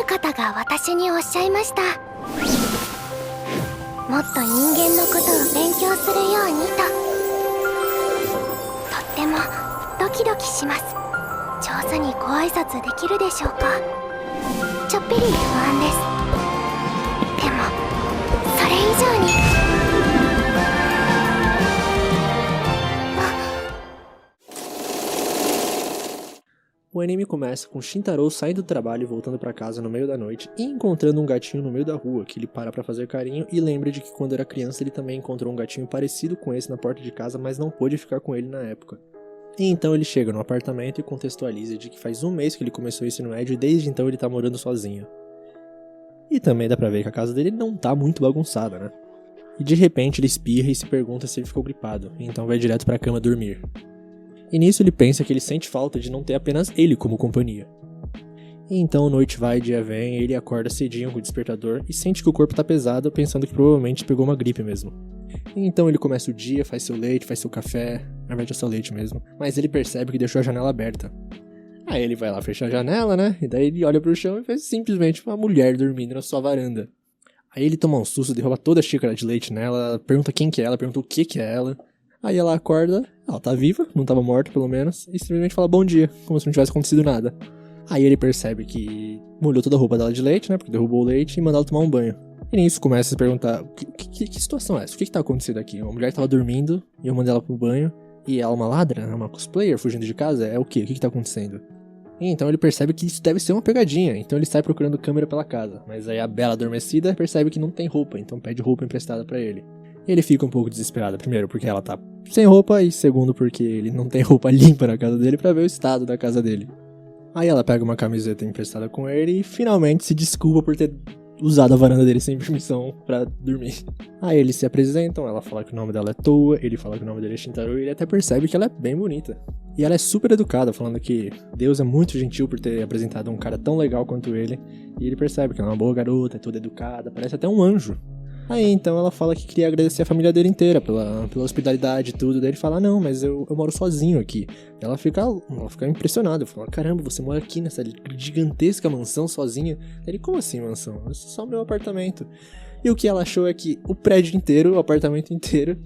方が私におっしゃいました。もっと人間のことを勉強するようにと。とってもドキドキします。上手にご挨拶できるでしょうか。ちょっぴり不安です。でもそれ以上にO anime começa com Shintaro saindo do trabalho e voltando pra casa no meio da noite e encontrando um gatinho no meio da rua, que ele para pra fazer carinho e lembra de que quando era criança ele também encontrou um gatinho parecido com esse na porta de casa, mas não pôde ficar com ele na época. E então ele chega no apartamento e contextualiza de que faz um mês que ele começou o ensino médio e desde então ele tá morando sozinho. E também dá pra ver que a casa dele não tá muito bagunçada, né? E de repente ele espirra e se pergunta se ele ficou gripado, e então vai direto pra cama dormir. E nisso ele pensa que ele sente falta de não ter apenas ele como companhia. E então noite vai, dia vem, ele acorda cedinho com o despertador e sente que o corpo tá pesado, pensando que provavelmente pegou uma gripe mesmo. E então ele começa o dia, faz seu leite, faz seu café, na verdade é só leite mesmo, mas ele percebe que deixou a janela aberta. Aí ele vai lá fechar a janela, né, e daí ele olha pro chão e vê simplesmente uma mulher dormindo na sua varanda. Aí ele toma um susto, derruba toda a xícara de leite nela, pergunta quem que é ela, pergunta o que é ela. Aí ela acorda, ela tá viva, não tava morta pelo menos, e simplesmente fala bom dia, como se não tivesse acontecido nada. Aí ele percebe que molhou toda a roupa dela de leite, né, porque derrubou o leite, e manda ela tomar um banho. E nisso começa a se perguntar, que situação é essa? O que tá acontecendo aqui? Uma mulher tava dormindo, e eu mandei ela pro banho, e ela é uma ladra, é uma cosplayer fugindo de casa? É o quê? O que tá acontecendo? E então ele percebe que isso deve ser uma pegadinha, então ele sai procurando câmera pela casa, mas aí a bela adormecida percebe que não tem roupa, então pede roupa emprestada pra ele. Ele fica um pouco desesperado, primeiro porque ela tá sem roupa e segundo porque ele não tem roupa limpa na casa dele pra ver o estado da casa dele. Aí ela pega uma camiseta emprestada com ele e finalmente se desculpa por ter usado a varanda dele sem permissão pra dormir. Aí eles se apresentam, ela fala que o nome dela é Toa, ele fala que o nome dele é Shintaro e ele até percebe que ela é bem bonita. E ela é super educada, falando que Deus é muito gentil por ter apresentado um cara tão legal quanto ele. E ele percebe que ela é uma boa garota, é toda educada, parece até um anjo. Aí então ela fala que queria agradecer a família dele inteira pela hospitalidade e tudo. Daí ele fala, não, mas eu moro sozinho aqui. Ela fica impressionada, fala, caramba, você mora aqui nessa gigantesca mansão sozinha? Ele, como assim mansão? Esse é só o meu apartamento. E o que ela achou é que o prédio inteiro, o apartamento inteiro,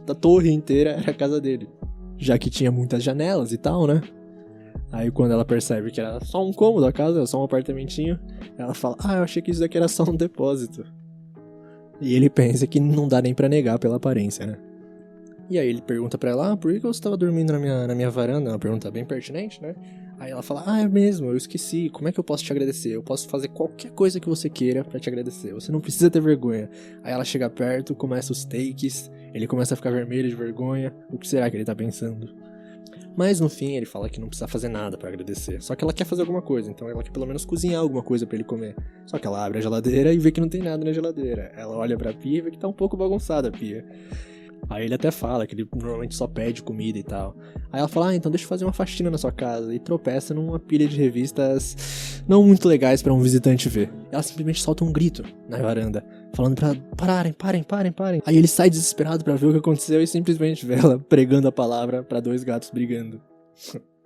a torre inteira era a casa dele. Já que tinha muitas janelas e tal, né? Aí quando ela percebe que era só um cômodo a casa, só um apartamentinho, ela fala, eu achei que isso daqui era só um depósito. E ele pensa que não dá nem pra negar pela aparência, né? E aí ele pergunta pra ela, por que você tava dormindo na minha varanda? Uma pergunta bem pertinente, né? Aí ela fala, é mesmo, eu esqueci, como é que eu posso te agradecer? Eu posso fazer qualquer coisa que você queira pra te agradecer, você não precisa ter vergonha. Aí ela chega perto, começa os takes, ele começa a ficar vermelho de vergonha, o que será que ele tá pensando? Mas no fim ele fala que não precisa fazer nada pra agradecer, só que ela quer fazer alguma coisa, então ela quer pelo menos cozinhar alguma coisa pra ele comer. Só que ela abre a geladeira e vê que não tem nada na geladeira, ela olha pra pia e vê que tá um pouco bagunçada a pia. Aí ele até fala que ele normalmente só pede comida e tal. Aí ela fala, então deixa eu fazer uma faxina na sua casa. E tropeça numa pilha de revistas não muito legais pra um visitante ver. Ela simplesmente solta um grito na varanda, falando pra parem. Aí ele sai desesperado pra ver o que aconteceu e simplesmente vê ela pregando a palavra pra dois gatos brigando.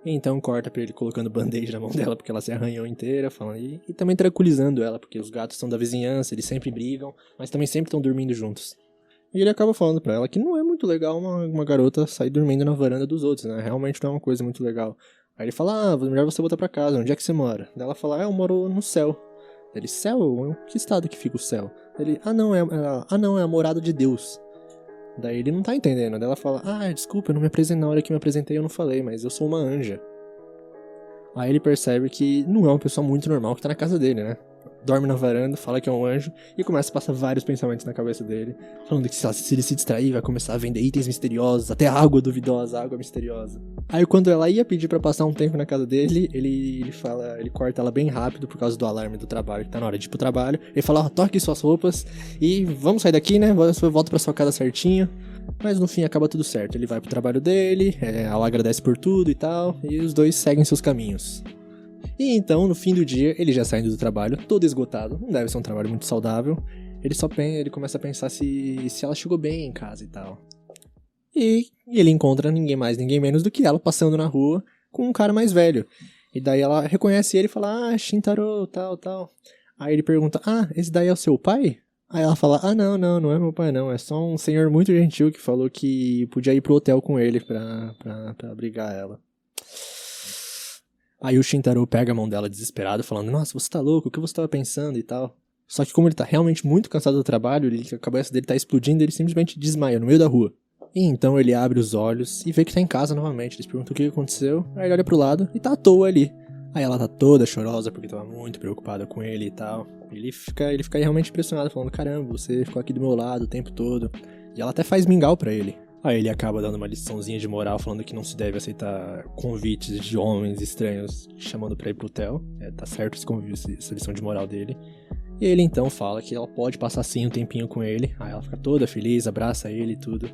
Então corta pra ele colocando band-aid na mão dela porque ela se arranhou inteira, falando, e também tranquilizando ela, porque os gatos são da vizinhança, eles sempre brigam, mas também sempre estão dormindo juntos. E ele acaba falando pra ela que não é muito legal uma garota sair dormindo na varanda dos outros, né? Realmente não é uma coisa muito legal. Aí ele fala, melhor você voltar pra casa, onde é que você mora? Daí ela fala, eu moro no céu. Ele, céu? Que estado que fica o céu? Ele, não, é a morada de Deus. Daí ele não tá entendendo. Daí ela fala, desculpa, eu não me apresentei, na hora que me apresentei eu não falei, mas eu sou uma anja. Aí ele percebe que não é uma pessoa muito normal que tá na casa dele, né? Dorme na varanda, fala que é um anjo e começa a passar vários pensamentos na cabeça dele, falando que se ele se distrair vai começar a vender itens misteriosos, até água duvidosa, água misteriosa. Aí quando ela ia pedir pra passar um tempo na casa dele, ele corta ela bem rápido por causa do alarme do trabalho, que tá na hora de ir pro trabalho. Ele fala, toque suas roupas e vamos sair daqui, né? Você volta pra sua casa certinho. Mas no fim acaba tudo certo, ele vai pro trabalho dele, ela agradece por tudo e tal, e os dois seguem seus caminhos. E então, no fim do dia, ele já saindo do trabalho, todo esgotado, não deve ser um trabalho muito saudável, ele começa a pensar se ela chegou bem em casa e tal. E ele encontra ninguém mais, ninguém menos do que ela passando na rua com um cara mais velho. E daí ela reconhece ele e fala, Shintaro, tal, tal. Aí ele pergunta, esse daí é o seu pai? Aí ela fala, não é meu pai não, é só um senhor muito gentil que falou que podia ir pro hotel com ele pra abrigar ela. Aí o Shintaro pega a mão dela desesperado, falando, nossa, você tá louco, o que você tava pensando e tal. Só que como ele tá realmente muito cansado do trabalho, a cabeça dele tá explodindo, ele simplesmente desmaia no meio da rua. E então ele abre os olhos e vê que tá em casa novamente. Eles perguntam o que aconteceu, aí ele olha pro lado e tá à toa ali. Aí ela tá toda chorosa porque tava muito preocupada com ele e tal. Ele fica realmente impressionado, falando, caramba, você ficou aqui do meu lado o tempo todo. E ela até faz mingau pra ele. Aí ele acaba dando uma liçãozinha de moral, falando que não se deve aceitar convites de homens estranhos chamando pra ir pro hotel. Tá certo esse convite, essa lição de moral dele. E ele então fala que ela pode passar sim um tempinho com ele. Aí ela fica toda feliz, abraça ele e tudo.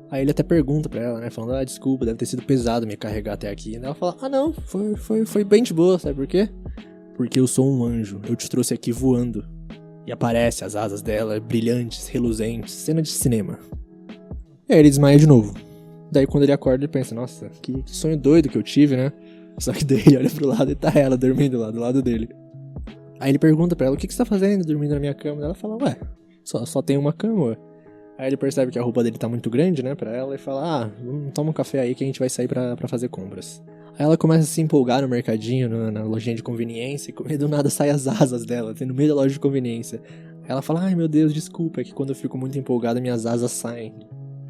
Aí ele até pergunta pra ela, né, falando, desculpa, deve ter sido pesado me carregar até aqui. E ela fala, não, foi bem de boa, sabe por quê? Porque eu sou um anjo, eu te trouxe aqui voando. E aparece as asas dela, brilhantes, reluzentes, cena de cinema. E aí ele desmaia de novo. Daí quando ele acorda ele pensa, nossa, que sonho doido que eu tive, né? Só que daí ele olha pro lado e tá ela dormindo lá do lado dele. Aí ele pergunta pra ela, o que você tá fazendo dormindo na minha cama? Ela fala, só tem uma cama, ué. Aí ele percebe que a roupa dele tá muito grande, né, pra ela, e fala, toma um café aí que a gente vai sair pra fazer compras. Aí ela começa a se empolgar no mercadinho, na lojinha de conveniência, e do nada sai as asas dela, no meio da loja de conveniência. Aí ela fala, meu Deus, desculpa, é que quando eu fico muito empolgada minhas asas saem,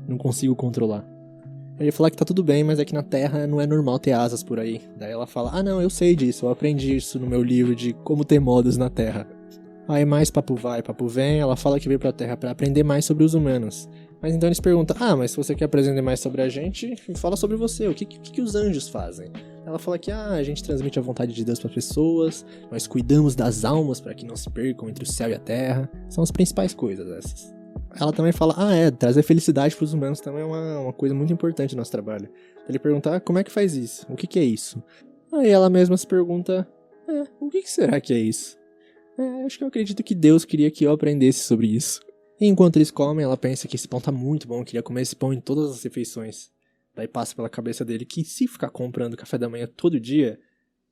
não consigo controlar. Aí ele fala que tá tudo bem, mas é que na Terra não é normal ter asas por aí. Daí ela fala, não, eu sei disso, eu aprendi isso no meu livro de como ter modos na Terra. Aí mais papo vai, papo vem, ela fala que veio pra Terra pra aprender mais sobre os humanos. Mas então eles perguntam, mas se você quer aprender mais sobre a gente, fala sobre você, o que os anjos fazem? Ela fala que a gente transmite a vontade de Deus para pessoas, nós cuidamos das almas para que não se percam entre o céu e a terra, são as principais coisas essas. Ela também fala, trazer felicidade pros humanos também é uma coisa muito importante no nosso trabalho. Ele pergunta, como é que faz isso? O que é isso? Aí ela mesma se pergunta, o que será que é isso? Acho que eu acredito que Deus queria que eu aprendesse sobre isso. E enquanto eles comem, ela pensa que esse pão tá muito bom, queria comer esse pão em todas as refeições. Daí passa pela cabeça dele que se ficar comprando café da manhã todo dia,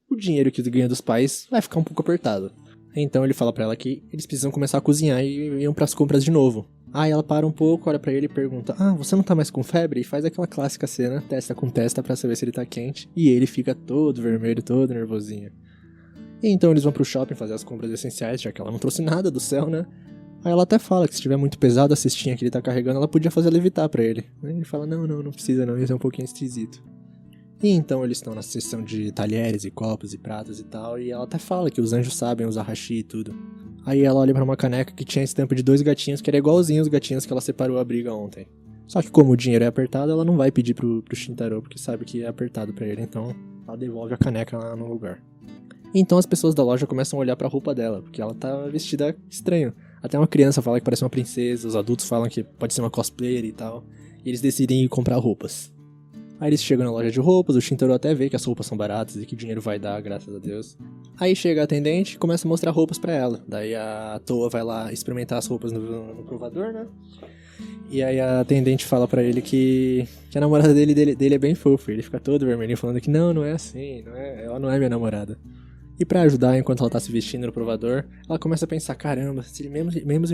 o dinheiro que ele ganha dos pais vai ficar um pouco apertado. Então ele fala pra ela que eles precisam começar a cozinhar e iam pras compras de novo. Aí ela para um pouco, olha pra ele e pergunta, você não tá mais com febre? E faz aquela clássica cena, testa com testa pra saber se ele tá quente. E ele fica todo vermelho, todo nervosinho. E então eles vão pro shopping fazer as compras essenciais, já que ela não trouxe nada do céu, né? Aí ela até fala que se estiver muito pesado a cestinha que ele tá carregando, ela podia fazer levitar pra ele. Aí ele fala, não precisa não, isso é um pouquinho esquisito. E então eles estão na seção de talheres e copos e pratos e tal, e ela até fala que os anjos sabem usar hashi e tudo. Aí ela olha pra uma caneca que tinha a estampa de 2 gatinhos, que era igualzinho os gatinhos que ela separou a briga ontem. Só que como o dinheiro é apertado, ela não vai pedir pro Shintaro, porque sabe que é apertado pra ele, então ela devolve a caneca lá no lugar. Então as pessoas da loja começam a olhar pra roupa dela, porque ela tá vestida estranho. Até uma criança fala que parece uma princesa, os adultos falam que pode ser uma cosplayer e tal. E eles decidem ir comprar roupas. Aí eles chegam na loja de roupas, o Shintaro até vê que as roupas são baratas e que o dinheiro vai dar, graças a Deus. Aí chega a atendente e começa a mostrar roupas pra ela. Daí a Toa vai lá experimentar as roupas no provador, né? E aí a atendente fala pra ele que a namorada dele é bem fofa. Ele fica todo vermelhinho falando que não é assim, ela não é minha namorada. E pra ajudar, enquanto ela tá se vestindo no provador, ela começa a pensar, caramba, se ele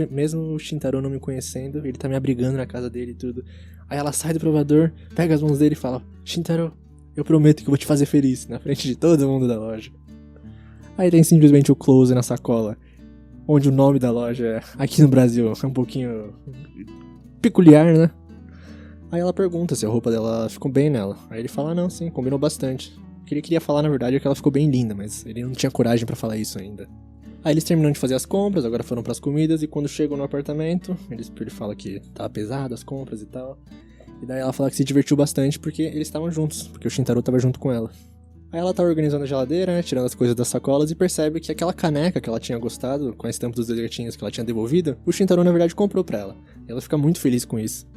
mesmo o Shintaro não me conhecendo, ele tá me abrigando na casa dele e tudo. Aí ela sai do provador, pega as mãos dele e fala, Shintaro, eu prometo que eu vou te fazer feliz, na frente de todo mundo da loja. Aí tem simplesmente o close na sacola, onde o nome da loja, aqui no Brasil, é um pouquinho peculiar, né? Aí ela pergunta se a roupa dela ficou bem nela. Aí ele fala, não, sim, combinou bastante. O que ele queria falar, na verdade, é que ela ficou bem linda, mas ele não tinha coragem pra falar isso ainda. Aí eles terminam de fazer as compras, agora foram pras comidas, e quando chegam no apartamento, ele fala que tava pesado as compras e tal. E daí ela fala que se divertiu bastante porque eles estavam juntos, porque o Shintaro tava junto com ela. Aí ela tá organizando a geladeira, né, tirando as coisas das sacolas, e percebe que aquela caneca que ela tinha gostado, com a estampa dos 2 gatinhos que ela tinha devolvido, o Shintaro, na verdade, comprou pra ela. E ela fica muito feliz com isso.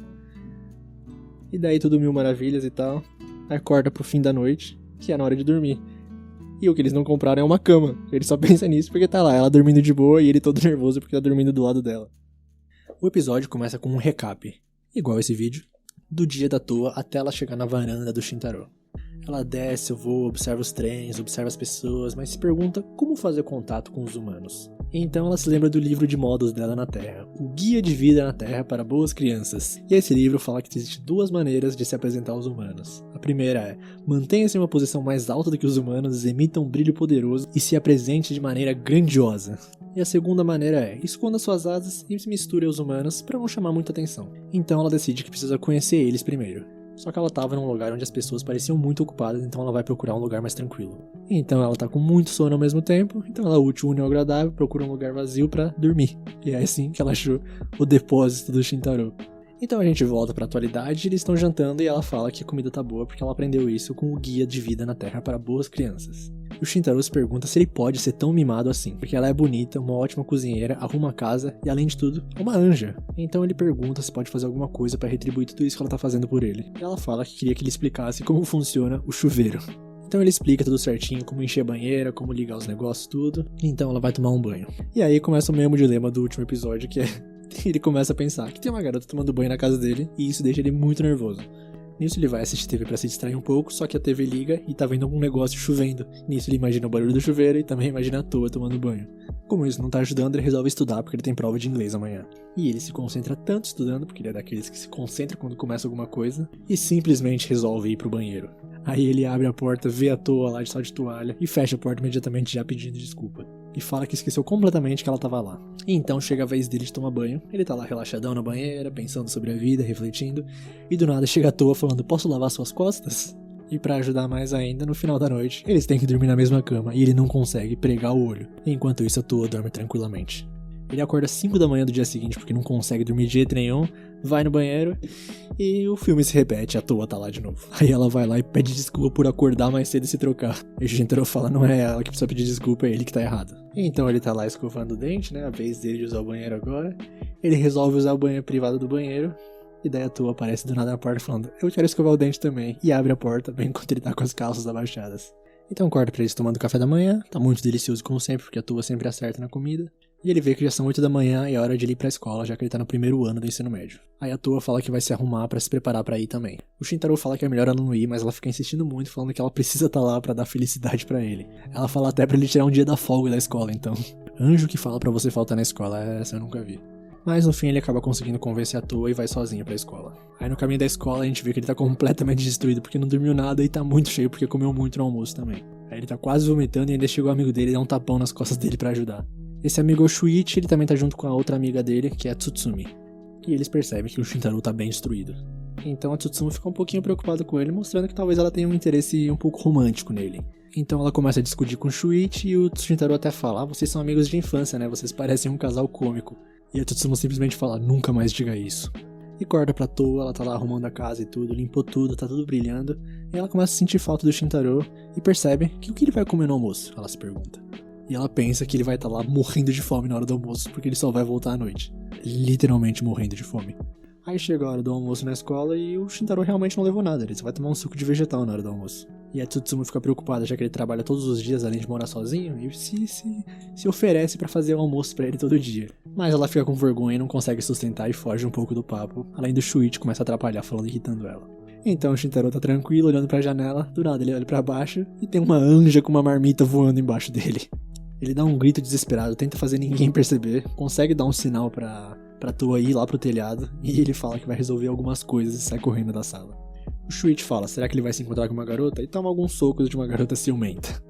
E daí tudo mil maravilhas e tal. Acorda pro fim da noite, que é na hora de dormir. E o que eles não compraram é uma cama. Ele só pensa nisso porque tá lá, ela dormindo de boa e ele todo nervoso porque tá dormindo do lado dela. O episódio começa com um recap, igual esse vídeo, do dia da Toa até ela chegar na varanda do Shintaro. Ela desce o voo, observa os trens, observa as pessoas, mas se pergunta como fazer contato com os humanos. Então ela se lembra do livro de modos dela na Terra, o Guia de Vida na Terra para Boas Crianças. E esse livro fala que existem 2 maneiras de se apresentar aos humanos. A primeira é, mantenha-se em uma posição mais alta do que os humanos, emita um brilho poderoso e se apresente de maneira grandiosa. E a segunda maneira é, esconda suas asas e se misture aos humanos para não chamar muita atenção. Então ela decide que precisa conhecer eles primeiro. Só que ela estava num lugar onde as pessoas pareciam muito ocupadas, então ela vai procurar um lugar mais tranquilo. Então ela tá com muito sono ao mesmo tempo, então ela útil, une ao agradável, procura um lugar vazio pra dormir. E é assim que ela achou o depósito do Shintaro. Então a gente volta pra atualidade, eles estão jantando e ela fala que a comida tá boa porque ela aprendeu isso com o Guia de Vida na Terra para Boas Crianças. E o Shintaro se pergunta se ele pode ser tão mimado assim, porque ela é bonita, uma ótima cozinheira, arruma a casa e, além de tudo, é uma anja. Então ele pergunta se pode fazer alguma coisa pra retribuir tudo isso que ela tá fazendo por ele. E ela fala que queria que ele explicasse como funciona o chuveiro. Então ele explica tudo certinho, como encher a banheira, como ligar os negócios, tudo. Então ela vai tomar um banho. E aí começa o mesmo dilema do último episódio, que é... ele começa a pensar que tem uma garota tomando banho na casa dele, e isso deixa ele muito nervoso. Nisso ele vai assistir TV pra se distrair um pouco, só que a TV liga e tá vendo algum negócio chovendo. Nisso ele imagina o barulho do chuveiro e também imagina a toa tomando banho. Como isso não tá ajudando, ele resolve estudar porque ele tem prova de inglês amanhã. E ele se concentra tanto estudando, porque ele é daqueles que se concentra quando começa alguma coisa, e simplesmente resolve ir pro banheiro. Aí ele abre a porta, vê a toa lá de só de toalha e fecha a porta imediatamente já pedindo desculpa. E fala que esqueceu completamente que ela tava lá. E então chega a vez dele de tomar banho, ele tá lá relaxadão na banheira, pensando sobre a vida, refletindo, e do nada chega a toa falando, posso lavar suas costas? E pra ajudar mais ainda, no final da noite, eles têm que dormir na mesma cama e ele não consegue pregar o olho. Enquanto isso a toa dorme tranquilamente. Ele acorda às 5 da manhã do dia seguinte porque não consegue dormir de jeito nenhum, vai no banheiro e o filme se repete, a toa tá lá de novo. Aí ela vai lá e pede desculpa por acordar mais cedo e se trocar. E o Shintaro fala, não é ela que precisa pedir desculpa, é ele que tá errado. Então ele tá lá escovando o dente, né, a vez dele de usar o banheiro agora. Ele resolve usar o banheiro privado do banheiro. E daí a toa aparece do nada na porta falando, eu quero escovar o dente também. E abre a porta bem enquanto ele tá com as calças abaixadas. Então corta pra eles tomando café da manhã, tá muito delicioso como sempre, porque a toa sempre acerta na comida. E ele vê que já são 8 da manhã e é hora de ele ir pra escola, já que ele tá no primeiro ano do ensino médio. Aí a toa fala que vai se arrumar pra se preparar pra ir também. O Shintaro fala que é melhor ela não ir, mas ela fica insistindo muito, falando que ela precisa estar lá pra dar felicidade pra ele. Ela fala até pra ele tirar um dia da folga da escola, então. Anjo que fala pra você faltar na escola, essa eu nunca vi. Mas no fim ele acaba conseguindo convencer a toa e vai sozinho pra escola. Aí no caminho da escola a gente vê que ele tá completamente destruído porque não dormiu nada e tá muito cheio porque comeu muito no almoço também. Aí ele tá quase vomitando e ainda chegou o amigo dele e dá um tapão nas costas dele pra ajudar. Esse amigo é o Shuichi, ele também tá junto com a outra amiga dele, que é a Tsutsumi. E eles percebem que o Shintaro tá bem destruído. Então a Tsutsumi fica um pouquinho preocupada com ele, mostrando que talvez ela tenha um interesse um pouco romântico nele. Então ela começa a discutir com o Shuichi e o Shintaro até fala, vocês são amigos de infância, né? Vocês parecem um casal cômico. E a Tsutsumi simplesmente fala, nunca mais diga isso. E corta pra toa, ela tá lá arrumando a casa e tudo, limpou tudo, tá tudo brilhando. E ela começa a sentir falta do Shintaro e percebe que o que ele vai comer no almoço, ela se pergunta. E ela pensa que ele vai estar lá morrendo de fome na hora do almoço, porque ele só vai voltar à noite. Literalmente morrendo de fome. Aí chega a hora do almoço na escola e o Shintaro realmente não levou nada, ele só vai tomar um suco de vegetal na hora do almoço. E a Tsutsumi fica preocupada, já que ele trabalha todos os dias além de morar sozinho, e se oferece pra fazer o almoço pra ele todo dia. Mas ela fica com vergonha e não consegue sustentar e foge um pouco do papo, além do Shuichi começa a atrapalhar falando e irritando ela. Então o Shintaro tá tranquilo, olhando pra janela, do nada ele olha pra baixo e tem uma anja com uma marmita voando embaixo dele. Ele dá um grito desesperado, tenta fazer ninguém perceber, consegue dar um sinal pra toa ir lá pro telhado, e ele fala que vai resolver algumas coisas e sai correndo da sala. O Shuichi fala, será que ele vai se encontrar com uma garota? E toma alguns socos de uma garota ciumenta.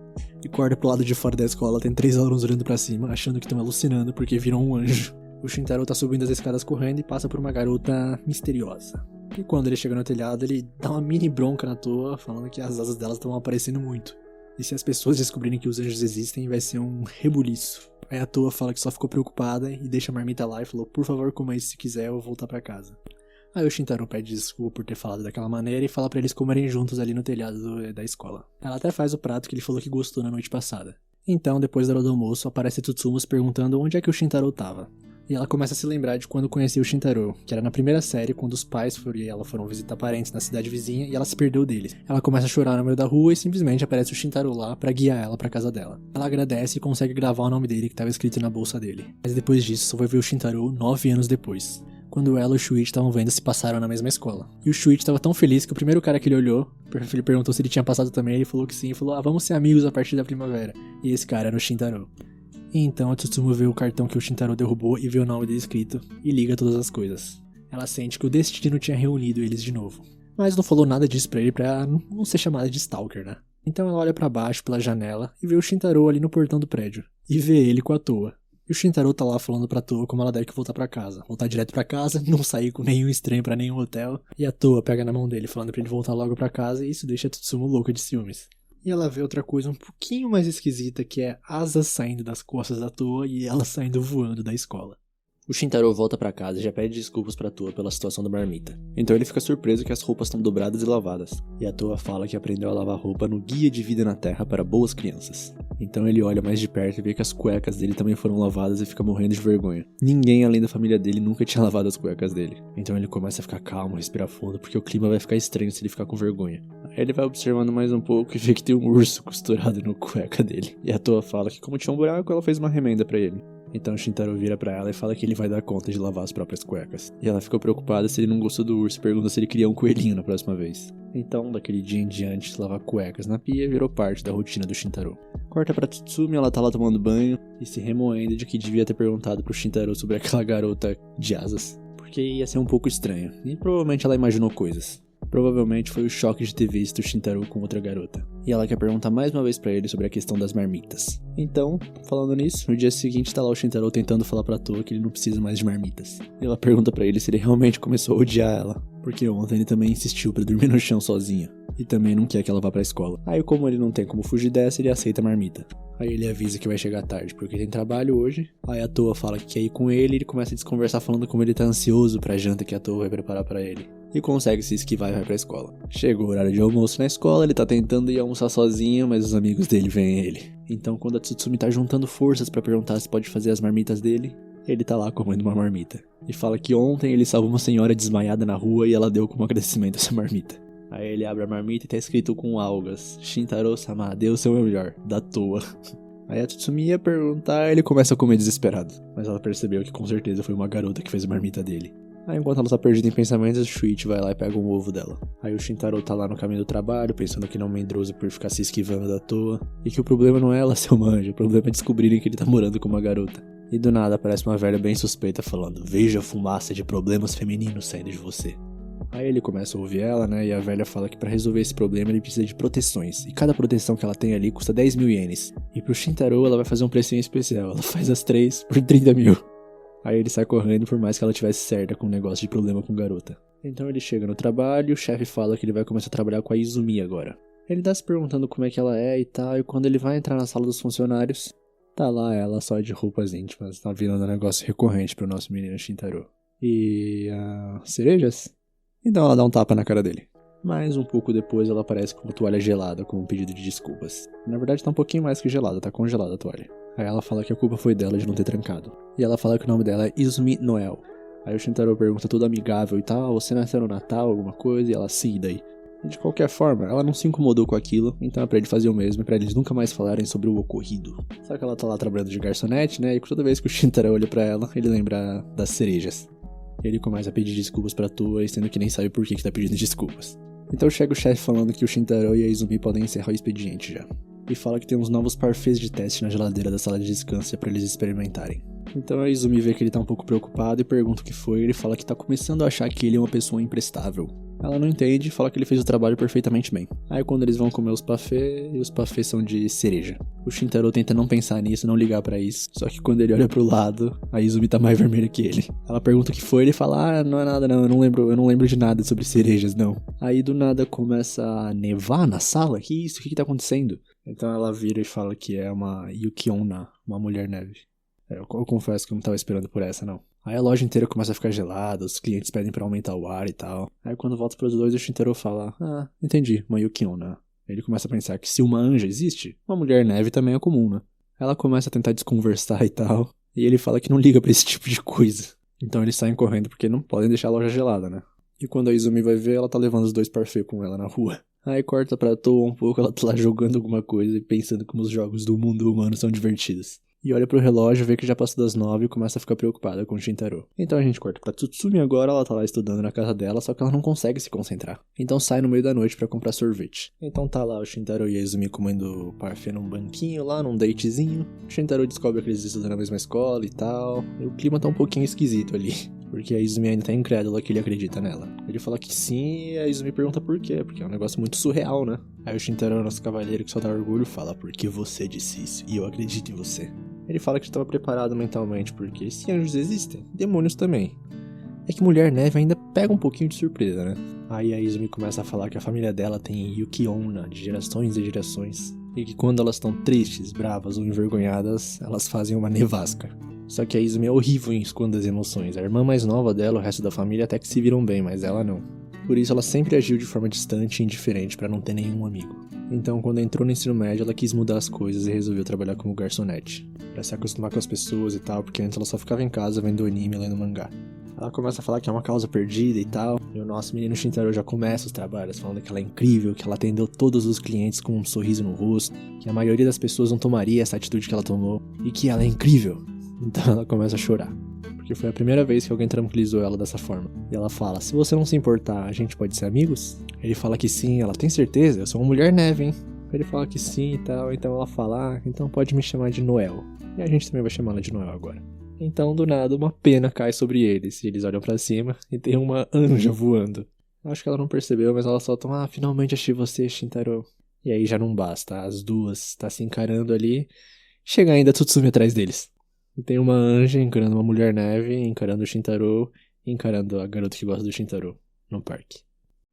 E corta pro lado de fora da escola, tem 3 alunos olhando pra cima, achando que estão alucinando porque viram um anjo. O Shintaro tá subindo as escadas correndo e passa por uma garota misteriosa. E quando ele chega no telhado, ele dá uma mini bronca na toa, falando que as asas delas estão aparecendo muito. E se as pessoas descobrirem que os anjos existem, vai ser um rebuliço. Aí a toa fala que só ficou preocupada e deixa a marmita lá e falou, por favor, coma isso se quiser, eu vou voltar pra casa. Aí o Shintaro pede desculpa por ter falado daquela maneira e fala pra eles comerem juntos ali no telhado da escola. Ela até faz o prato que ele falou que gostou na noite passada. Então, depois da hora do almoço, aparece Tsutsumi perguntando onde é que o Shintaro tava. E ela começa a se lembrar de quando conheceu o Shintaro, que era na primeira série, quando os pais e ela foram visitar parentes na cidade vizinha e ela se perdeu deles. Ela começa a chorar no meio da rua e simplesmente aparece o Shintaro lá pra guiar ela pra casa dela. Ela agradece e consegue gravar o nome dele que estava escrito na bolsa dele. Mas depois disso, só vai ver o Shintaro 9 anos depois, quando ela e o Shuichi estavam vendo se passaram na mesma escola. E o Shuichi estava tão feliz que o primeiro cara que ele olhou, ele perguntou se ele tinha passado também, ele falou que sim, e falou, vamos ser amigos a partir da primavera. E esse cara era o Shintaro. E então a Tsutsumo vê o cartão que o Shintaro derrubou e vê o nome dele escrito, e liga todas as coisas. Ela sente que o destino tinha reunido eles de novo. Mas não falou nada disso pra ele pra não ser chamada de Stalker, né? Então ela olha pra baixo pela janela e vê o Shintaro ali no portão do prédio. E vê ele com a Toa. E o Shintaro tá lá falando pra Toa como ela deve voltar pra casa. Voltar direto pra casa, não sair com nenhum estranho pra nenhum hotel. E a Toa pega na mão dele falando pra ele voltar logo pra casa e isso deixa a Tsutsumo louca de ciúmes. E ela vê outra coisa um pouquinho mais esquisita que é asas saindo das costas da Toa e ela saindo voando da escola. O Shintaro volta pra casa e já pede desculpas pra Toa pela situação da marmita. Então ele fica surpreso que as roupas estão dobradas e lavadas. E a Toa fala que aprendeu a lavar roupa no Guia de Vida na Terra para Boas Crianças. Então ele olha mais de perto e vê que as cuecas dele também foram lavadas e fica morrendo de vergonha. Ninguém além da família dele nunca tinha lavado as cuecas dele. Então ele começa a ficar calmo, respirar fundo, porque o clima vai ficar estranho se ele ficar com vergonha. Aí ele vai observando mais um pouco e vê que tem um urso costurado no cueca dele. E a Toa fala que como tinha um buraco, ela fez uma remenda pra ele. Então o Shintaro vira pra ela e fala que ele vai dar conta de lavar as próprias cuecas. E ela ficou preocupada se ele não gostou do urso e pergunta se ele queria um coelhinho na próxima vez. Então, daquele dia em diante, lavar cuecas na pia virou parte da rotina do Shintaro. Corta pra Tsumi, ela tá lá tomando banho e se remoendo de que devia ter perguntado pro Shintaro sobre aquela garota de asas. Porque ia ser um pouco estranho. E provavelmente ela imaginou coisas. Provavelmente foi o choque de ter visto o Shintaro com outra garota. E ela quer perguntar mais uma vez pra ele sobre a questão das marmitas. Então, falando nisso, no dia seguinte tá lá o Shintaro tentando falar pra Toa que ele não precisa mais de marmitas. E ela pergunta pra ele se ele realmente começou a odiar ela. Porque ontem ele também insistiu pra dormir no chão sozinho. E também não quer que ela vá pra escola. Aí como ele não tem como fugir dessa, ele aceita a marmita. Aí ele avisa que vai chegar tarde, porque tem trabalho hoje. Aí a Toa fala que quer ir com ele e ele começa a desconversar falando como ele tá ansioso pra janta que a Toa vai preparar pra ele. E consegue se esquivar e vai pra escola. Chega o horário de almoço na escola, ele tá tentando ir almoçar sozinho, mas os amigos dele veem ele. Então quando a Tsutsumi tá juntando forças pra perguntar se pode fazer as marmitas dele, ele tá lá comendo uma marmita. E fala que ontem ele salvou uma senhora desmaiada na rua e ela deu como agradecimento essa marmita. Aí ele abre a marmita e tá escrito com algas: Shintaro-sama, dê o seu melhor, da Toa. Aí a Tsutsumi ia perguntar e ele começa a comer desesperado. Mas ela percebeu que com certeza foi uma garota que fez a marmita dele. Aí enquanto ela tá perdida em pensamentos, o Shuichi vai lá e pega um ovo dela. Aí o Shintaro tá lá no caminho do trabalho, pensando que não é um medroso por ficar se esquivando da Toa. E que o problema não é ela ser uma anja, o problema é descobrirem que ele tá morando com uma garota. E do nada aparece uma velha bem suspeita falando: veja a fumaça de problemas femininos saindo de você. Aí ele começa a ouvir ela, né, e a velha fala que pra resolver esse problema ele precisa de proteções. E cada proteção que ela tem ali custa 10 mil ienes. E pro Shintaro ela vai fazer um precinho especial, ela faz as 3 por 30 mil. Aí ele sai correndo por mais que ela tivesse certa com um negócio de problema com garota. Então ele chega no trabalho e o chefe fala que ele vai começar a trabalhar com a Izumi agora. Ele tá se perguntando como é que ela é e tal, e quando ele vai entrar na sala dos funcionários, tá lá ela só de roupas íntimas, tá virando um negócio recorrente pro nosso menino Shintaro. E cerejas? Então ela dá um tapa na cara dele. Mas um pouco depois ela aparece com uma toalha gelada com um pedido de desculpas. Na verdade tá um pouquinho mais que gelada, tá congelada a toalha. Aí ela fala que a culpa foi dela de não ter trancado. E ela fala que o nome dela é Izumi Noel. Aí o Shintaro pergunta tudo amigável e tal: você nasceu no Natal, alguma coisa? E ela, sim, daí. E de qualquer forma, ela não se incomodou com aquilo, então é pra ele fazer o mesmo e pra eles nunca mais falarem sobre o ocorrido. Só que ela tá lá trabalhando de garçonete, né? E toda vez que o Shintaro olha pra ela, ele lembra das cerejas. E ele começa a pedir desculpas pra Toa, sendo que nem sabe por que tá pedindo desculpas. Então chega o chefe falando que o Shintaro e a Izumi podem encerrar o expediente já. E fala que tem uns novos parfaits de teste na geladeira da sala de descanso pra eles experimentarem. Então a Izumi vê que ele tá um pouco preocupado e pergunta o que foi, e ele fala que tá começando a achar que ele é uma pessoa imprestável. Ela não entende e fala que ele fez o trabalho perfeitamente bem. Aí quando eles vão comer os parfaits, e os parfaits são de cereja. O Shintaro tenta não pensar nisso, não ligar pra isso, só que quando ele olha pro lado, a Izumi tá mais vermelha que ele. Ela pergunta o que foi, ele fala: não é nada não, eu não lembro de nada sobre cerejas não. Aí do nada começa a nevar na sala, que isso, o que tá acontecendo? Então ela vira e fala que é uma Yuki-onna, uma mulher neve. Eu confesso que eu não tava esperando por essa, não. Aí a loja inteira começa a ficar gelada, os clientes pedem pra aumentar o ar e tal. Aí quando volta pros dois, o Shintaro fala: entendi, uma Yuki-onna. Ele começa a pensar que se uma anja existe, uma mulher neve também é comum, né? Ela começa a tentar desconversar e tal, e ele fala que não liga pra esse tipo de coisa. Então eles saem correndo porque não podem deixar a loja gelada, né? E quando a Izumi vai ver, ela tá levando os dois parfaits com ela na rua. Aí corta pra Toa um pouco, ela tá lá jogando alguma coisa e pensando como os jogos do mundo humano são divertidos. e olha pro relógio, vê que já passou das 9 e começa a ficar preocupada com o Shintaro. Então a gente corta pra Tsutsumi agora, ela tá lá estudando na casa dela, só que ela não consegue se concentrar. Então sai no meio da noite pra comprar sorvete. Então tá lá o Shintaro e a Izumi comendo parfait num banquinho lá, num datezinho. O Shintaro descobre que eles estudam na mesma escola e tal, e o clima tá um pouquinho esquisito ali. Porque a Izumi ainda tá incrédula que ele acredita nela. Ele fala que sim e a Izumi pergunta por quê, porque é um negócio muito surreal, né? Aí o Shintaro, nosso cavaleiro que só dá orgulho, fala: porque você disse isso e eu acredito em você. Ele fala que estava preparado mentalmente, porque se anjos existem, demônios também. É que Mulher Neve ainda pega um pouquinho de surpresa, né? Aí a Izumi começa a falar que a família dela tem Yuki-onna de gerações e gerações. E que quando elas estão tristes, bravas ou envergonhadas, elas fazem uma nevasca. Só que a Izumi é horrível em esconder as emoções. A irmã mais nova dela, o resto da família até que se viram bem, mas ela não. Por isso ela sempre agiu de forma distante e indiferente para não ter nenhum amigo. Então quando entrou no ensino médio ela quis mudar as coisas e resolveu trabalhar como garçonete. Pra se acostumar com as pessoas e tal, porque antes ela só ficava em casa vendo anime e lendo mangá. Ela começa a falar que é uma causa perdida e tal. E o nosso menino Shintaro já começa os trabalhos falando que ela é incrível, que ela atendeu todos os clientes com um sorriso no rosto, que a maioria das pessoas não tomaria essa atitude que ela tomou, e que ela é incrível. Então ela começa a chorar, porque foi a primeira vez que alguém tranquilizou ela dessa forma. E ela fala: se você não se importar, a gente pode ser amigos? Ele fala que sim. Ela: tem certeza? Eu sou uma mulher neve, hein? Ele fala que sim e tal. Então ela fala: então pode me chamar de Noel. E a gente também vai chamá-la de Noel agora. Então do nada uma pena cai sobre eles, e eles olham pra cima e tem uma anja voando. Acho que ela não percebeu, mas ela solta: finalmente achei você, Shintaro. E aí já não basta, as duas tá se encarando ali. Chega ainda a Tsutsumi atrás deles. E tem uma anja encarando uma mulher neve, encarando o Shintaro, e encarando a garota que gosta do Shintaro, no parque.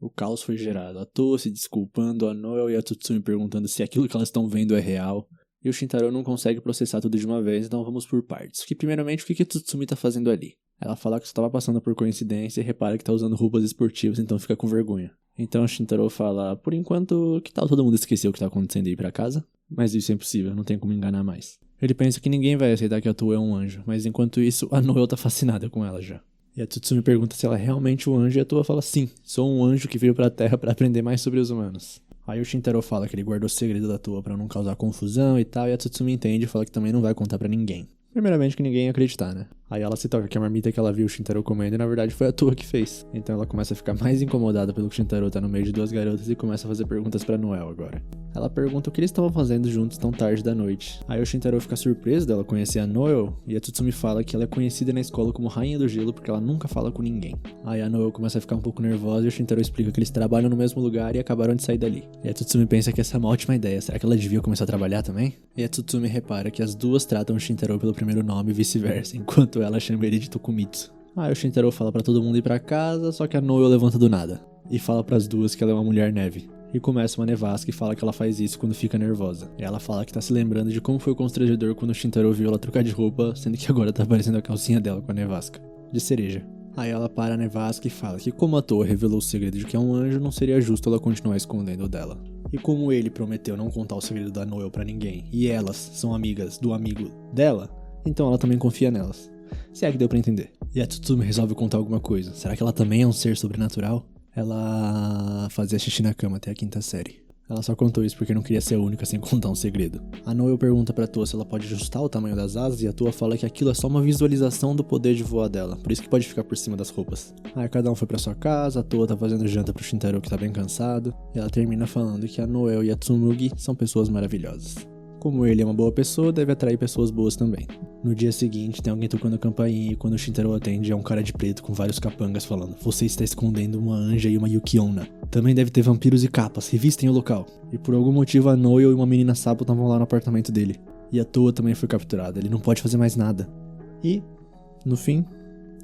O caos foi gerado, a toa se desculpando, a Noel e a Tsutsumi perguntando se aquilo que elas estão vendo é real. E o Shintaro não consegue processar tudo de uma vez, então vamos por partes. Que primeiramente, o que a Tsutsumi tá fazendo ali? Ela fala que só tava passando por coincidência e repara que tá usando roupas esportivas, então fica com vergonha. Então o Shintaro fala: por enquanto, que tal todo mundo esquecer o que tá acontecendo e ir pra casa? Mas isso é impossível, não tem como enganar mais. Ele pensa que ninguém vai aceitar que a Toa é um anjo, mas enquanto isso, a Noel tá fascinada com ela já. E a Tsutsumi pergunta se ela é realmente um anjo, e a Toa fala: sim, sou um anjo que veio pra Terra pra aprender mais sobre os humanos. Aí o Shintaro fala que ele guardou o segredo da Toa pra não causar confusão e tal, e a Tsutsumi entende e fala que também não vai contar pra ninguém. Primeiramente que ninguém ia acreditar, né? Aí ela se toca que a marmita que ela viu o Shintaro comendo, na verdade foi a Toa que fez. Então ela começa a ficar mais incomodada pelo que o Shintaro tá no meio de duas garotas e começa a fazer perguntas pra Noel agora. Ela pergunta o que eles estavam fazendo juntos tão tarde da noite. Aí o Shintaro fica surpreso dela conhecer a Noel, e a Tsutsumi fala que ela é conhecida na escola como Rainha do Gelo porque ela nunca fala com ninguém. Aí a Noel começa a ficar um pouco nervosa e o Shintaro explica que eles trabalham no mesmo lugar e acabaram de sair dali. E a Tsutsumi pensa que essa é uma ótima ideia, será que ela devia começar a trabalhar também? E a Tsutsumi repara que as duas tratam o Shintaro pelo primeiro nome e vice-versa, enquanto ela chama ele de Tokumitsu. Aí o Shintaro fala pra todo mundo ir pra casa, só que a Noel levanta do nada e fala pras duas que ela é uma mulher neve. E começa uma nevasca e fala que ela faz isso quando fica nervosa. E ela fala que tá se lembrando de como foi constrangedor quando o Shintaro viu ela trocar de roupa, sendo que agora tá aparecendo a calcinha dela com a nevasca de cereja. Aí ela para a nevasca e fala que como a Toa revelou o segredo de que é um anjo, não seria justo ela continuar escondendo dela. E como ele prometeu não contar o segredo da Noel pra ninguém, e elas são amigas do amigo dela, então ela também confia nelas. Se é que deu pra entender. E a Tsutsumi resolve contar alguma coisa. Será que ela também é um ser sobrenatural? Ela fazia xixi na cama até a 5ª série. Ela só contou isso porque não queria ser a única sem contar um segredo. A Noel pergunta pra Toa se ela pode ajustar o tamanho das asas e a Toa fala que aquilo é só uma visualização do poder de voar dela, por isso que pode ficar por cima das roupas. Aí cada um foi pra sua casa, a Toa tá fazendo janta pro Shintaro que tá bem cansado, e ela termina falando que a Noel e a Tsumugi são pessoas maravilhosas. Como ele é uma boa pessoa, deve atrair pessoas boas também. No dia seguinte, tem alguém tocando a campainha e quando o Shintaro atende, é um cara de preto com vários capangas falando: você está escondendo uma anja e uma Yuki-onna. Também deve ter vampiros e capas, revistem o local. E por algum motivo a Noel e uma menina sapo estavam lá no apartamento dele. E a Toa também foi capturada, ele não pode fazer mais nada. E, no fim,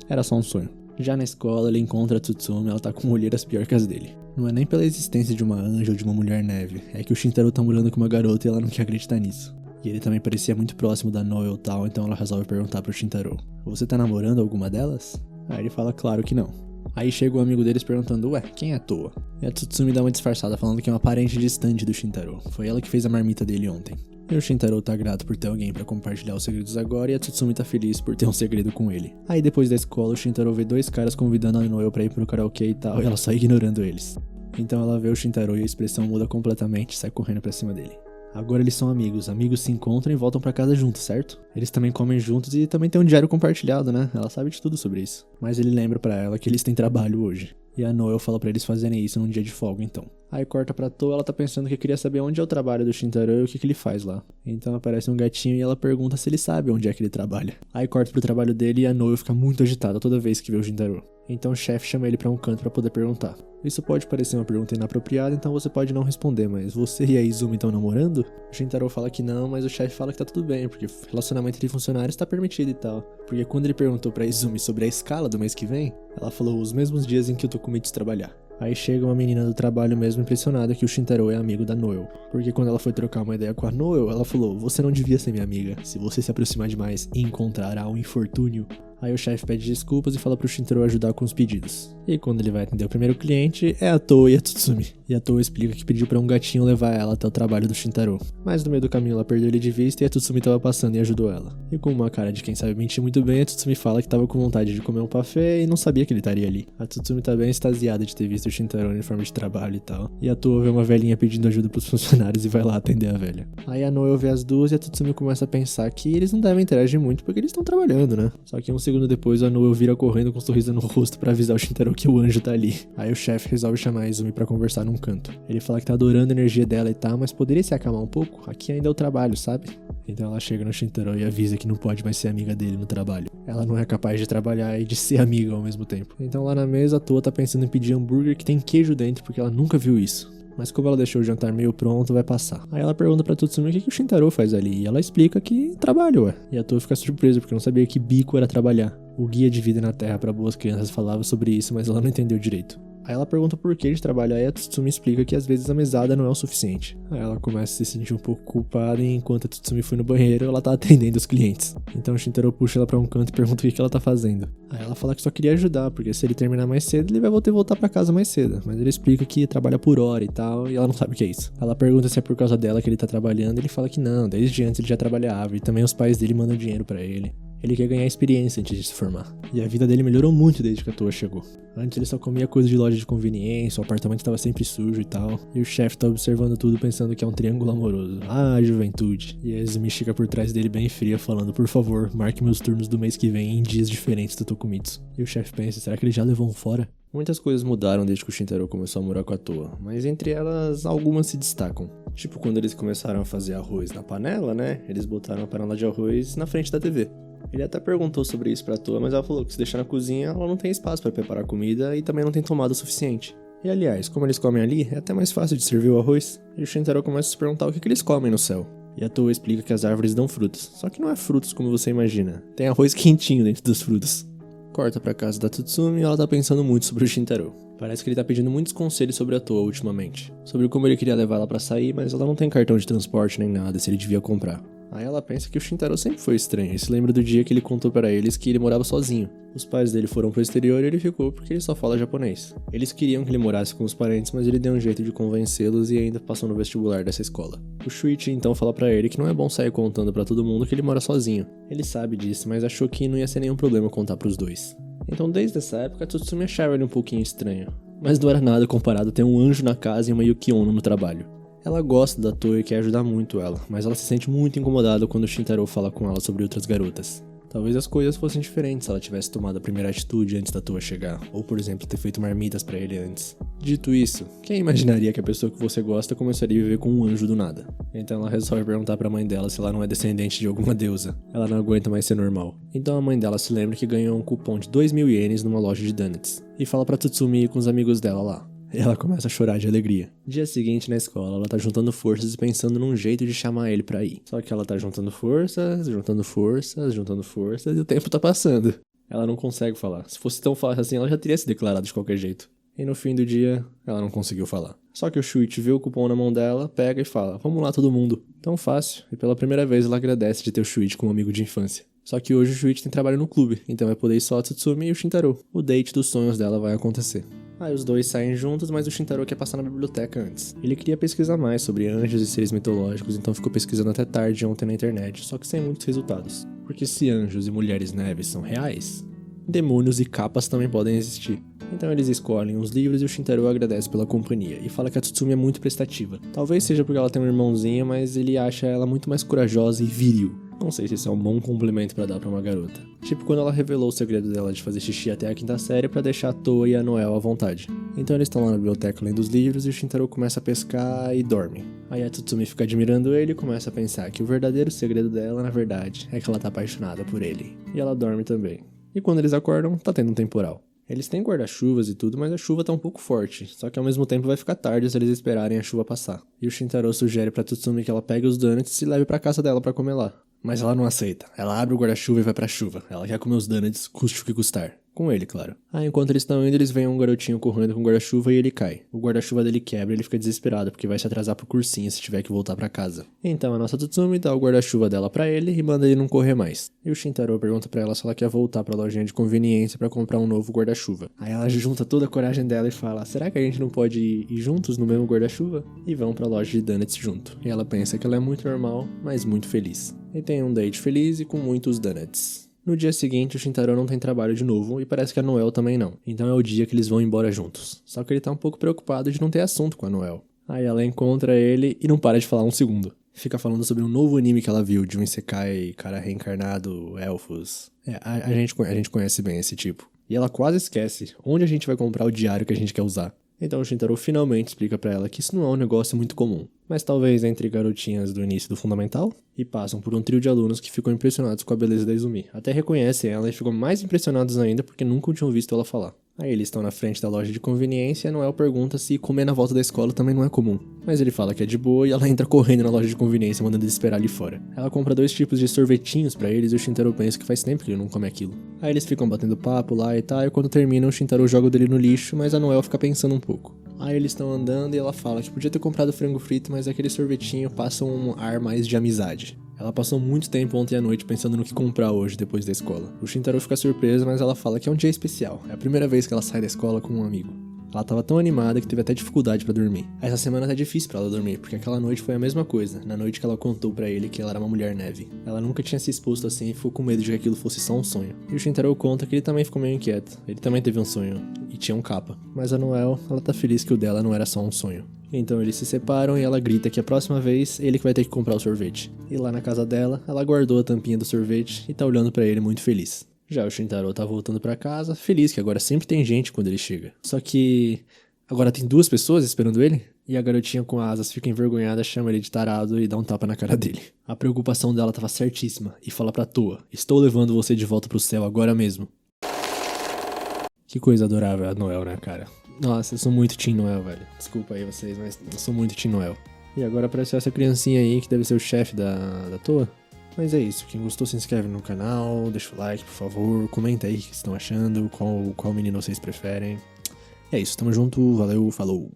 era só um sonho. Já na escola, ele encontra a Tsutsumi, ela tá com olheiras pior que as dele. Não é nem pela existência de uma anja ou de uma mulher neve, é que o Shintaro tá morando com uma garota e ela não quer acreditar nisso. E ele também parecia muito próximo da Noel e tal, então ela resolve perguntar pro Shintaro: você tá namorando alguma delas? Aí ele fala claro que não. Aí chega o amigo deles perguntando: ué, quem é a Toa? E a Tsutsumi dá uma disfarçada falando que é uma parente distante do Shintaro. Foi ela que fez a marmita dele ontem. E o Shintaro tá grato por ter alguém pra compartilhar os segredos agora, e a Tsutsumi tá feliz por ter um segredo com ele. Aí depois da escola, o Shintaro vê dois caras convidando a Noel pra ir pro karaokê e tal, e ela só ignorando eles. Então ela vê o Shintaro e a expressão muda completamente e sai correndo pra cima dele. Agora eles são amigos se encontram e voltam pra casa juntos, certo? Eles também comem juntos e também tem um diário compartilhado, né? Ela sabe de tudo sobre isso. Mas ele lembra pra ela que eles têm trabalho hoje. E a Noel fala pra eles fazerem isso num dia de folga, então. Aí corta pra Toa, ela tá pensando que queria saber onde é o trabalho do Shintaro e o que ele faz lá. Então aparece um gatinho e ela pergunta se ele sabe onde é que ele trabalha. Aí corta pro trabalho dele e a Noel fica muito agitada toda vez que vê o Shintaro. Então o chefe chama ele pra um canto pra poder perguntar. Isso pode parecer uma pergunta inapropriada, então você pode não responder, mas você e a Izumi estão namorando? O Shintaro fala que não, mas o chefe fala que tá tudo bem, porque relacionamento entre funcionários tá permitido e tal. Porque quando ele perguntou pra Izumi sobre a escala do mês que vem, ela falou os mesmos dias em que o Tokumitsu trabalhar. Aí chega uma menina do trabalho mesmo impressionada que o Shintaro é amigo da Noel. Porque quando ela foi trocar uma ideia com a Noel, ela falou: você não devia ser minha amiga. Se você se aproximar demais, encontrará um infortúnio. Aí o chefe pede desculpas e fala pro Shintaro ajudar com os pedidos. E quando ele vai atender o primeiro cliente, é a Toa e a Tsutsumi. E a Toa explica que pediu pra um gatinho levar ela até o trabalho do Shintaro. Mas no meio do caminho ela perdeu ele de vista e a Tsutsumi tava passando e ajudou ela. E com uma cara de quem sabe mentir muito bem, a Tsutsumi fala que tava com vontade de comer um parfait e não sabia que ele estaria ali. A Tsutsumi tá bem extasiada de ter visto o Shintaro em uniforme de trabalho e tal. E a Toa vê uma velhinha pedindo ajuda pros funcionários e vai lá atender a velha. Aí a Noel vê as duas e a Tsutsumi começa a pensar que eles não devem interagir muito porque eles estão trabalhando, né? Só que um segundo depois a Noel vira correndo com um sorriso no rosto pra avisar o Shintaro que o anjo tá ali. Aí o chefe resolve chamar a Izumi pra conversar num canto. Ele fala que tá adorando a energia dela e tal, mas poderia se acalmar um pouco? Aqui ainda é o trabalho, sabe? Então ela chega no Shintaro e avisa que não pode mais ser amiga dele no trabalho. Ela não é capaz de trabalhar e de ser amiga ao mesmo tempo. Então lá na mesa a Toa tá pensando em pedir hambúrguer que tem queijo dentro porque ela nunca viu isso. Mas como ela deixou o jantar meio pronto, vai passar. Aí ela pergunta pra Tsutsumi o que o Shintaro faz ali. E ela explica que trabalha, ué. E a Toa fica surpresa porque não sabia que bico era trabalhar. O Guia de Vida na Terra para Boas Crianças falava sobre isso, mas ela não entendeu direito. Aí ela pergunta por que de trabalhar e a Tsutsumi explica que às vezes a mesada não é o suficiente. Aí ela começa a se sentir um pouco culpada e enquanto a Tsutsumi foi no banheiro, ela tá atendendo os clientes. Então o Shintaro puxa ela pra um canto e pergunta o que ela tá fazendo. Aí ela fala que só queria ajudar, porque se ele terminar mais cedo, ele vai ter que voltar pra casa mais cedo. Mas ele explica que trabalha por hora e tal, e ela não sabe o que é isso. Ela pergunta se é por causa dela que ele tá trabalhando, e ele fala que não, desde antes ele já trabalhava, e também os pais dele mandam dinheiro pra ele. Ele quer ganhar experiência antes de se formar. E a vida dele melhorou muito desde que a Toa chegou. Antes ele só comia coisa de loja de conveniência, o apartamento estava sempre sujo e tal. E o chefe tá observando tudo pensando que é um triângulo amoroso. Ah, juventude. E a Izumi fica por trás dele bem fria falando: por favor, marque meus turnos do mês que vem em dias diferentes do Tokumitsu. E o chefe pensa: será que ele já levou um fora? Muitas coisas mudaram desde que o Shintaro começou a morar com a Toa, mas entre elas, algumas se destacam. Tipo quando eles começaram a fazer arroz na panela, né? Eles botaram a panela de arroz na frente da TV. Ele até perguntou sobre isso pra Toa, mas ela falou que se deixar na cozinha, ela não tem espaço pra preparar comida e também não tem tomada o suficiente. E aliás, como eles comem ali, é até mais fácil de servir o arroz. E o Shintaro começa a se perguntar o que eles comem no céu. E a Toa explica que as árvores dão frutos, só que não é frutos como você imagina. Tem arroz quentinho dentro dos frutos. Corta pra casa da Tsutsumi e ela tá pensando muito sobre o Shintaro. Parece que ele tá pedindo muitos conselhos sobre a Toa ultimamente. Sobre como ele queria levar ela pra sair, mas ela não tem cartão de transporte nem nada, se ele devia comprar. Aí ela pensa que o Shintaro sempre foi estranho e se lembra do dia que ele contou para eles que ele morava sozinho. Os pais dele foram pro exterior e ele ficou porque ele só fala japonês. Eles queriam que ele morasse com os parentes, mas ele deu um jeito de convencê-los e ainda passou no vestibular dessa escola. O Shuichi então fala pra ele que não é bom sair contando pra todo mundo que ele mora sozinho. Ele sabe disso, mas achou que não ia ser nenhum problema contar pros dois. Então desde essa época a Tsutsumi achava ele um pouquinho estranho. Mas não era nada comparado a ter um anjo na casa e uma Yuki Ono no trabalho. Ela gosta da Toa e quer ajudar muito ela, mas ela se sente muito incomodada quando o Shintaro fala com ela sobre outras garotas. Talvez as coisas fossem diferentes se ela tivesse tomado a primeira atitude antes da Toa chegar, ou por exemplo ter feito marmitas pra ele antes. Dito isso, quem imaginaria que a pessoa que você gosta começaria a viver com um anjo do nada? Então ela resolve perguntar pra mãe dela se ela não é descendente de alguma deusa. Ela não aguenta mais ser normal. Então a mãe dela se lembra que ganhou um cupom de 2.000 ienes numa loja de donuts, e fala pra Tsutsumi ir com os amigos dela lá. E ela começa a chorar de alegria. Dia seguinte na escola, ela tá juntando forças e pensando num jeito de chamar ele pra ir. Só que ela tá juntando forças, e o tempo tá passando. Ela não consegue falar. Se fosse tão fácil assim, ela já teria se declarado de qualquer jeito. E no fim do dia, ela não conseguiu falar. Só que o Shuichi vê o cupom na mão dela, pega e fala: vamos lá todo mundo. Tão fácil. E pela primeira vez ela agradece de ter o Shuichi como amigo de infância. Só que hoje o Shuichi tem trabalho no clube, então vai poder ir só a Tsutsumi e o Shintaro. O date dos sonhos dela vai acontecer. Aí os dois saem juntos, mas o Shintaro quer passar na biblioteca antes. Ele queria pesquisar mais sobre anjos e seres mitológicos, então ficou pesquisando até tarde ontem na internet, só que sem muitos resultados. Porque se anjos e mulheres neves são reais, demônios e capas também podem existir. Então eles escolhem os livros e o Shintaro agradece pela companhia e fala que a Tsutsumi é muito prestativa. Talvez seja porque ela tem um irmãozinho, mas ele acha ela muito mais corajosa e viril. Não sei se isso é um bom complemento pra dar pra uma garota. Tipo quando ela revelou o segredo dela de fazer xixi até a 5ª série pra deixar a Toa e a Noel à vontade. Então eles estão lá na biblioteca lendo os livros e o Shintaro começa a pescar e dorme. Aí a Tsutsumi fica admirando ele e começa a pensar que o verdadeiro segredo dela, na verdade, é que ela tá apaixonada por ele. E ela dorme também. E quando eles acordam, tá tendo um temporal. Eles têm guarda-chuvas e tudo, mas a chuva tá um pouco forte, só que ao mesmo tempo vai ficar tarde se eles esperarem a chuva passar. E o Shintaro sugere pra Tsutsumi que ela pegue os donuts e leve pra casa dela pra comer lá. Mas ela não aceita. Ela abre o guarda-chuva e vai pra chuva. Ela quer comer os donuts, custe o que custar. Com ele, claro. Aí enquanto eles estão indo, eles veem um garotinho correndo com o guarda-chuva e ele cai. O guarda-chuva dele quebra e ele fica desesperado, porque vai se atrasar pro cursinho se tiver que voltar pra casa. Então a nossa Tsutsumi dá o guarda-chuva dela pra ele e manda ele não correr mais. E o Shintaro pergunta pra ela se ela quer voltar pra lojinha de conveniência pra comprar um novo guarda-chuva. Aí ela junta toda a coragem dela e fala: será que a gente não pode ir juntos no mesmo guarda-chuva? E vão pra loja de donuts junto. E ela pensa que ela é muito normal, mas muito feliz. E tem um date feliz e com muitos donuts. No dia seguinte, o Shintaro não tem trabalho de novo e parece que a Noel também não. Então é o dia que eles vão embora juntos. Só que ele tá um pouco preocupado de não ter assunto com a Noel. Aí ela encontra ele e não para de falar um segundo. Fica falando sobre um novo anime que ela viu, de um isekai, cara reencarnado, elfos. A gente conhece bem esse tipo. E ela quase esquece onde a gente vai comprar o diário que a gente quer usar. Então o Shintaro finalmente explica pra ela que isso não é um negócio muito comum, mas talvez entre garotinhas do início do fundamental, e passam por um trio de alunos que ficam impressionados com a beleza da Izumi. Até reconhecem ela e ficam mais impressionados ainda porque nunca tinham visto ela falar. Aí eles estão na frente da loja de conveniência e a Noel pergunta se comer na volta da escola também não é comum. Mas ele fala que é de boa e ela entra correndo na loja de conveniência mandando eles esperar ali fora. Ela compra 2 tipos de sorvetinhos pra eles e o Shintaro pensa que faz tempo que ele não come aquilo. Aí eles ficam batendo papo lá e tal, e quando terminam o Shintaro joga o dele no lixo, mas a Noel fica pensando um pouco. Aí eles estão andando e ela fala que podia ter comprado frango frito, mas aquele sorvetinho passa um ar mais de amizade. Ela passou muito tempo ontem à noite pensando no que comprar hoje depois da escola. O Shintaro fica surpreso, mas ela fala que é um dia especial. É a primeira vez que ela sai da escola com um amigo. Ela tava tão animada que teve até dificuldade pra dormir. Essa semana tá difícil pra ela dormir, porque aquela noite foi a mesma coisa, na noite que ela contou pra ele que ela era uma mulher neve. Ela nunca tinha se exposto assim e ficou com medo de que aquilo fosse só um sonho. E o Shintaro conta que ele também ficou meio inquieto. Ele também teve um sonho, e tinha um capa. Mas a Noel, ela tá feliz que o dela não era só um sonho. Então eles se separam e ela grita que a próxima vez ele que vai ter que comprar o sorvete. E lá na casa dela, ela guardou a tampinha do sorvete e tá olhando pra ele muito feliz. Já o Shintaro tá voltando pra casa, feliz que agora sempre tem gente quando ele chega. Só que agora tem 2 pessoas esperando ele, e a garotinha com asas fica envergonhada, chama ele de tarado e dá um tapa na cara dele. A preocupação dela tava certíssima, e fala pra Toa: estou levando você de volta pro céu agora mesmo. Que coisa adorável a Noel, né, cara? Nossa, eu sou muito Team Noel, velho. Desculpa aí vocês, mas eu sou muito Team Noel. E agora apareceu essa criancinha aí, que deve ser o chefe da Toa. Mas é isso, quem gostou se inscreve no canal, deixa o like, por favor, comenta aí o que vocês estão achando, qual menino vocês preferem. É isso, tamo junto, valeu, falou!